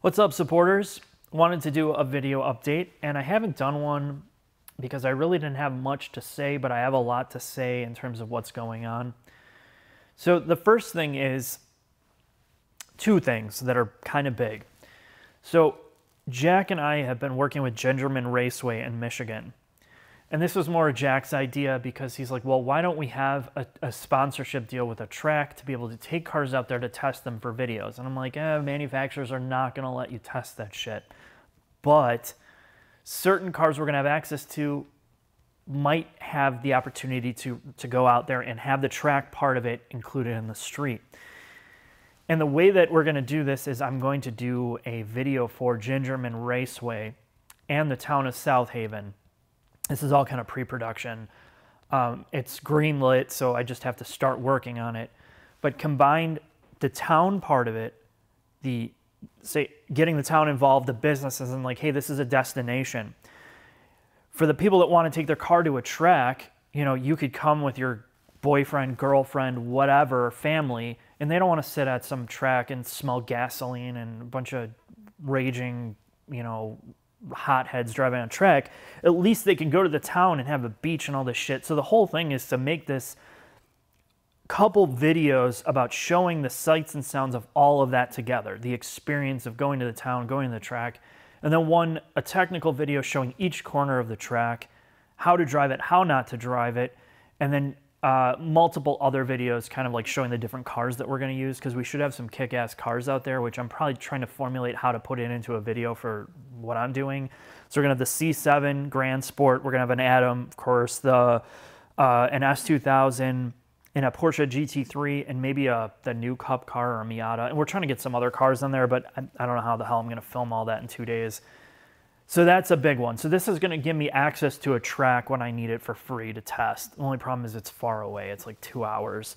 What's up, supporters? Wanted to do a video update, and I haven't done one because I really didn't have much to say, but I have a lot to say in terms of what's going on. So the first thing is two things that are kind of big. So Jack and I have been working with Gingerman Raceway in Michigan. And this was more Jack's idea because he's like, well, why don't we have a sponsorship deal with a track to be able to take cars out there to test them for videos? And I'm like, manufacturers are not going to let you test that shit. But certain cars we're going to have access to might have the opportunity to go out there and have the track part of it included in the street. And the way that we're going to do this is I'm going to do a video for Gingerman Raceway and the town of South Haven. This is all kind of pre-production. It's greenlit, so I just have to start working on it. But combined, the town part of it, getting the town involved, the businesses, and like, hey, this is a destination. For the people that want to take their car to a track, you know, you could come with your boyfriend, girlfriend, whatever, family, and they don't want to sit at some track and smell gasoline and a bunch of raging, you know, hotheads driving on track. At least they can go to the town and have a beach and all this shit. So the whole thing is to make this couple videos about showing the sights and sounds of all of that together, the experience of going to the town, going to the track, and then a technical video showing each corner of the track, how to drive it, how not to drive it, and then multiple other videos kind of like showing the different cars that we're going to use, because we should have some kick-ass cars out there, which I'm probably trying to formulate how to put it into a video for what I'm doing. So we're going to have the C7 Grand Sport, we're going to have an Atom, of course, an S2000, and a Porsche GT3, and maybe the new Cup car or a Miata. And we're trying to get some other cars on there, but I don't know how the hell I'm going to film all that in 2 days. So that's a big one. So this is going to give me access to a track when I need it for free to test. The only problem is it's far away. It's like 2 hours.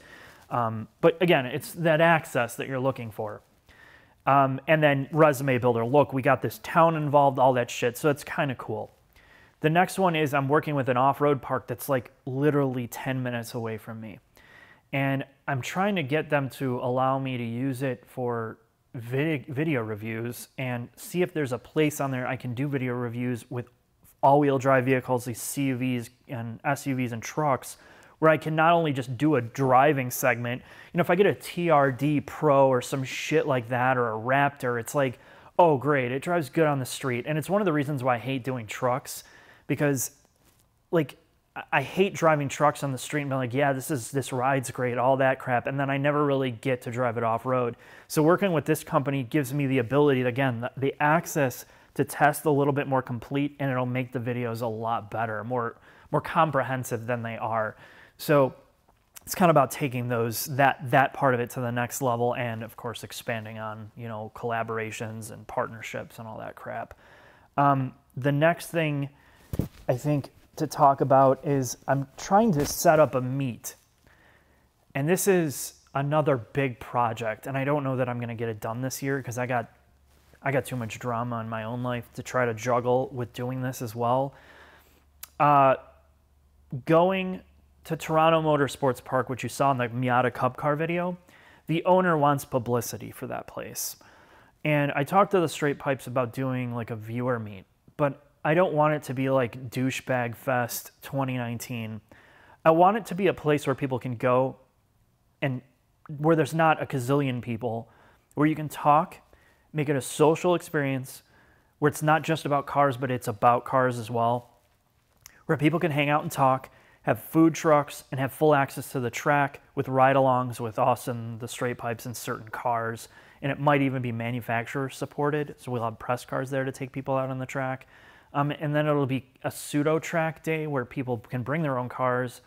But again, it's that access that you're looking for. And then resume builder. Look, we got this town involved, all that shit. So it's kind of cool. The next one is I'm working with an off-road park that's like literally 10 minutes away from me. And I'm trying to get them to allow me to use it for video reviews and see if there's a place on there I can do video reviews with all-wheel drive vehicles, these CUVs and SUVs and trucks, where I can not only just do a driving segment. You know, if I get a TRD Pro or some shit like that, or a Raptor, it's like, oh great, it drives good on the street. And it's one of the reasons why I hate doing trucks, because like I hate driving trucks on the street and being like, yeah, this ride's great, all that crap, and then I never really get to drive it off-road. So working with this company gives me the ability, again, the access to test a little bit more complete, and it'll make the videos a lot better, more comprehensive than they are. So it's kind of about taking that part of it to the next level, and of course expanding on, you know, collaborations and partnerships and all that crap. The next thing I think to talk about is I'm trying to set up a meet, and this is another big project, and I don't know that I'm going to get it done this year because I got too much drama in my own life to try to juggle with doing this as well. Going to Toronto Motorsports Park, which you saw in the Miata Cup car video, the owner wants publicity for that place, and I talked to the Straight Pipes about doing like a viewer meet, but I don't want it to be like Douchebag Fest 2019. I want it to be a place where people can go and where there's not a gazillion people, where you can talk, make it a social experience, where it's not just about cars, but it's about cars as well, where people can hang out and talk, have food trucks, and have full access to the track with ride-alongs with us and the Straight Pipes and certain cars. And it might even be manufacturer supported, so we'll have press cars there to take people out on the track. And then it'll be a pseudo track day where people can bring their own cars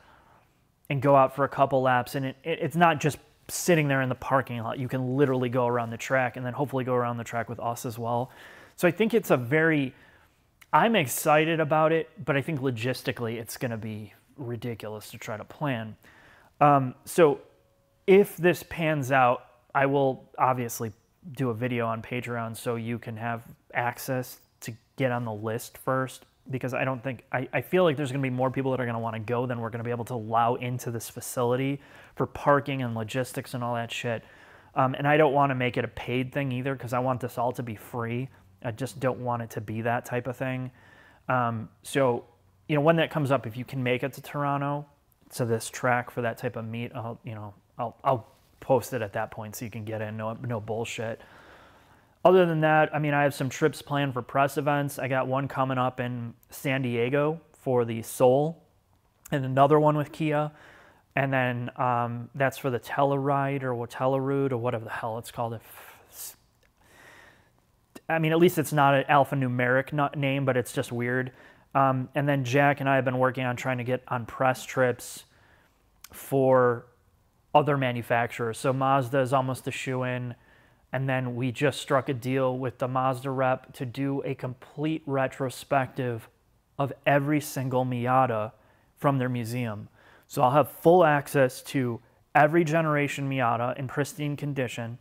and go out for a couple laps. And it's not just sitting there in the parking lot. You can literally go around the track and then hopefully go around the track with us as well. So I think I'm excited about it, but I think logistically it's going to be ridiculous to try to plan. So if this pans out, I will obviously do a video on Patreon so you can have access to get on the list first, because I feel like there's going to be more people that are going to want to go than we're going to be able to allow into this facility for parking and logistics and all that shit. And I don't want to make it a paid thing either, because I want this all to be free. I just don't want it to be that type of thing. So, you know, when that comes up, if you can make it to Toronto, to this track for that type of meet, I'll post it at that point so you can get in. No bullshit. Other than that, I mean, I have some trips planned for press events. I got one coming up in San Diego for the Soul, and another one with Kia. And then that's for the Telluride or Telluride or whatever the hell it's called. I mean, at least it's not an alphanumeric name, but it's just weird. And then Jack and I have been working on trying to get on press trips for other manufacturers. So Mazda is almost a shoe-in. And then we just struck a deal with the Mazda rep to do a complete retrospective of every single Miata from their museum. So I'll have full access to every generation Miata in pristine condition.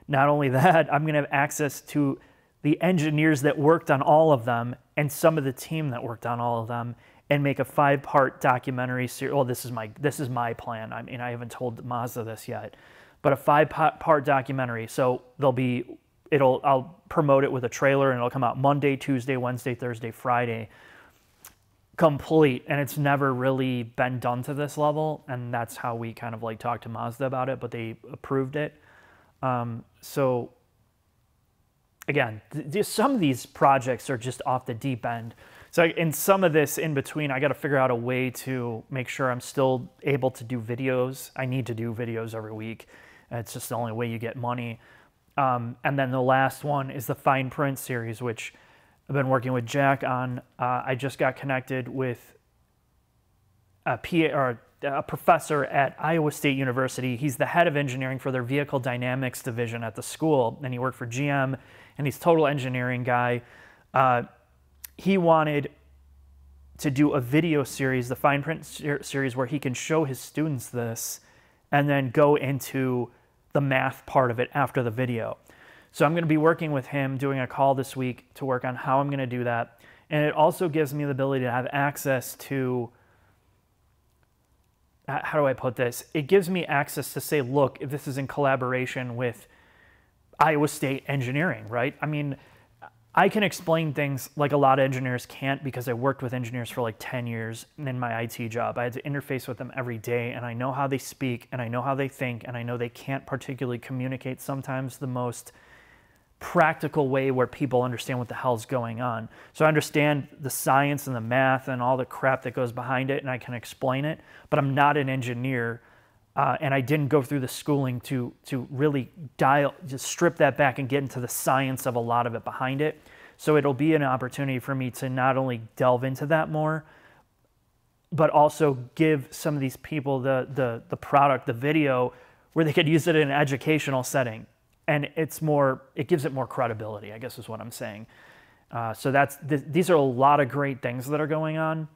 Not only that, I'm going to have access to the engineers that worked on all of them and some of the team that worked on all of them, and make a 5-part documentary series. Well, this is my plan. I mean, I haven't told Mazda this yet, but a 5-part documentary. So I'll promote it with a trailer, and it'll come out Monday, Tuesday, Wednesday, Thursday, Friday, complete. And it's never really been done to this level, and that's how we kind of like talked to Mazda about it, but they approved it. So again, some of these projects are just off the deep end. So in some of this in between, I got to figure out a way to make sure I'm still able to do videos. I need to do videos every week. It's just the only way you get money. And then the last one is the Fine Print series, which I've been working with Jack on. I just got connected with a professor at Iowa State University. He's the head of engineering for their vehicle dynamics division at the school, and he worked for GM, and he's a total engineering guy. He wanted to do a video series, the Fine Print series, where he can show his students this and then go into the math part of it after the video. So I'm going to be working with him, doing a call this week to work on how I'm going to do that. And it also gives me the ability to have access to, how do I put this? It gives me access to say, look, if this is in collaboration with Iowa State engineering, right? I mean, I can explain things like a lot of engineers can't, because I worked with engineers for like 10 years in my IT job. I had to interface with them every day, and I know how they speak, and I know how they think, and I know they can't particularly communicate sometimes the most practical way where people understand what the hell's going on. So I understand the science and the math and all the crap that goes behind it, and I can explain it, but I'm not an engineer. And I didn't go through the schooling to really just strip that back and get into the science of a lot of it behind it. So it'll be an opportunity for me to not only delve into that more, but also give some of these people the product, the video, where they could use it in an educational setting. And it gives it more credibility, I guess is what I'm saying. So these are a lot of great things that are going on.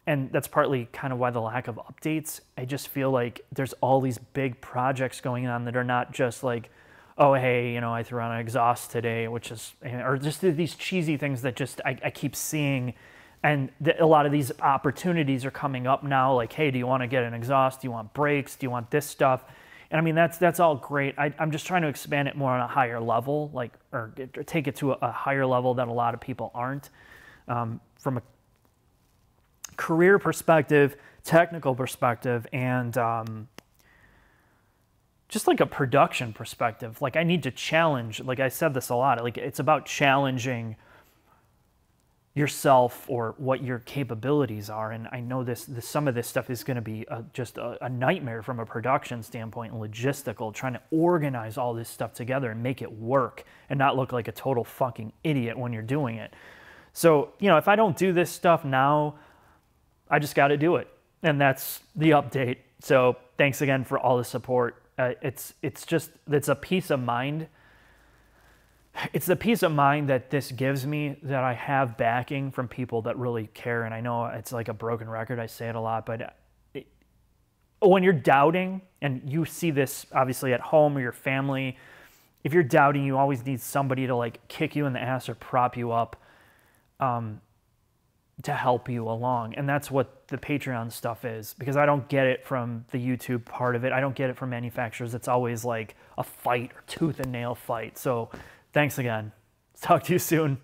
And that's partly kind of why the lack of updates. I just feel like there's all these big projects going on that are not just like, oh, hey, I threw on an exhaust today, or just these cheesy things that just I keep seeing. And a lot of these opportunities are coming up now, like, hey, do you want to get an exhaust? Do you want brakes? Do you want this stuff? And I mean, that's all great. I'm just trying to expand it more on a higher level, or take it to a higher level that a lot of people aren't. From a career perspective, technical perspective, and just like a production perspective. Like, I need to challenge, like I said this a lot, like it's about challenging yourself or what your capabilities are. And I know some of this stuff is going to be just a nightmare from a production standpoint and logistical, trying to organize all this stuff together and make it work and not look like a total fucking idiot when you're doing it. So, if I don't do this stuff now, I just got to do it. And that's the update. So thanks again for all the support. It's a peace of mind. It's the peace of mind that this gives me, that I have backing from people that really care. And I know it's like a broken record. I say it a lot, but when you're doubting, and you see this obviously at home or your family, if you're doubting, you always need somebody to like kick you in the ass or prop you up. to help you along. And that's what the Patreon stuff is, because I don't get it from the YouTube part of it. I don't get it from manufacturers. It's always like a fight or tooth and nail fight. So thanks again. Talk to you soon.